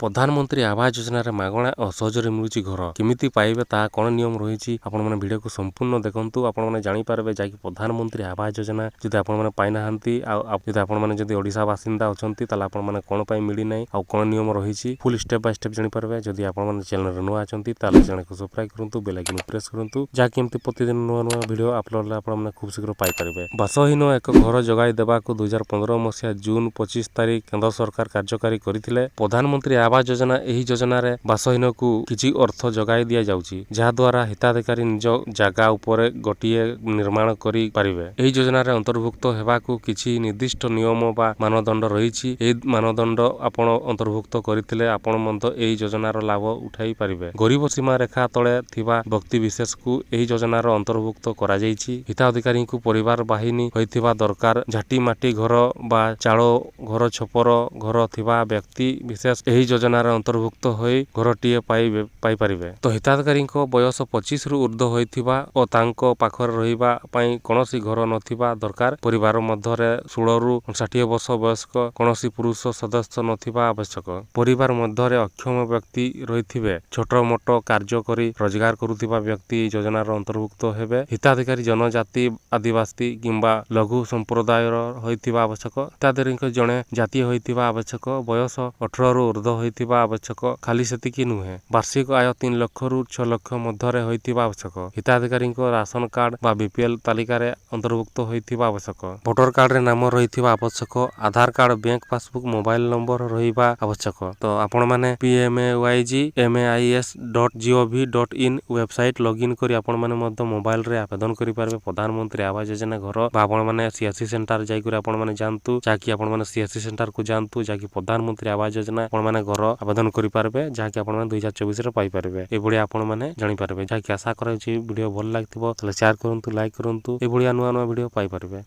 प्रधानमंत्री आवास योजना मागणा और सहजरे मिलूची घर केमिति पाइबे ता कौन नियम रही आपण मैंने वीडियो को संपूर्ण देखंतु आपण मैंने जानि पारबे जाकि प्रधानमंत्री आवास योजना जदि आपण मैंने पाइ नाहंती जदि आपण मैंने जदि ओडिसा बासिंदा अछंती ताला आपण मैंने कोन पई मिली नै आ कोन नियम रही फुल स्टेप बाय स्टेप जानि पारबे जदि आपण मैंने चैनल रे नुआ अछंती ताला चैनल को सब्सक्राइब करंतु बेल आइकन प्रेस करंतु जाकि एमति प्रतिदिन नुआ नुआ वीडियो अपलोड ला आपण मैंने खूब शीघ्र पाइ पारबे। बासहीन एक घर जगाई देबा को 2015 मसिया जून 25 तारिख केंद्र सरकार कार्यकारी करथिले। प्रधानमंत्री आवास योजना एही योजना रे बासहीन को किछि अर्थ जगाई दिया जाउची जहा द्वारा हिताधिकारी निज जागा उपरे गोटिए निर्माण करि पारिबे। एही योजना रे अंतर्भुक्त हेबा को किछि निर्दिष्ट नियम बा मानदंड रहिछि। एही मानदंड आपण अंतर्भुक्त करिथिले आपण मन्त एही योजना रो लाभ उठाई पारिबे। गरीब सीमा रेखा तळे थिबा व्यक्ति विशेष को एही योजना रो अंतर्भुक्त करा जाइछि। हिताधिकारी को परिवार बाहिनी होइथिबा दरकार झाटी माटी घर बा चाळो घर छपर घर थिबा व्यक्ति विशेष एही योजनार अंतर्भुक्त होई घरटीए पाई पारिबे। तो हिताधिकारी बयस 25 रु ऊर्ध्व होइथिबा ओ तांको पाखर रहिबा पई कोनोसी घर नथिबा दरकार। परिवार मध्यरे 16 रु 60 वर्ष वयस्क कोनोसी पुरुष सदस्य नथिबा आवश्यक। परिवार मध्यरे अक्षम व्यक्ति रहिथिबे। छोट मोटो कार्य करी रोजगार करुथिबा व्यक्ति योजनार अंतर्भुक्त हेबे। हिताधिकारी जनजाति आदिवासी किंबा लघु संप्रदायर होइथिबा आवश्यक। हिताधिकारी जणे जातीय होइथिबा आवश्यक। बयस 18 रु ऊर्ध्व होइथिबा आवश्यक। खाली सेतिकी नुहे वार्षिक आय 3 लाख रु 6 लाख मध्यरे होइथिबा आवश्यक। हिताधिकारी राशन कार्ड बा बीपीएल तालिका रे अंतर्भुक्त होइथिबा आवश्यक। वोटर कार्ड रे नाम रहिथिबा आवश्यक। Aadhaar card bank passbook mobile number रहिबा आवश्यक। तो आपण माने pmayg.mais.gov.in वेबसाइट लॉगिन करी आपण माने मध्य मोबाइल रे आवेदन करि पारबे प्रधानमंत्री आवास योजना घर बा आपण माने सीएससी सेंटर जाई करी आपण माने जानतु जाकि आपण माने सीएससी सेंटर को जानतु जाकि प्रधानमंत्री आवास योजना आपण माने घर आवेदन करि पारबे जाकि आपण माने 2024 रे पाई पारबे। ए बढिया आपण माने जानि पारबे। जाकि आशा करै छी वीडियो भल लागथिबो तले शेयर करंतु लाइक करंतु ए बढिया नुआ नुआ वीडियो पाई पारबे।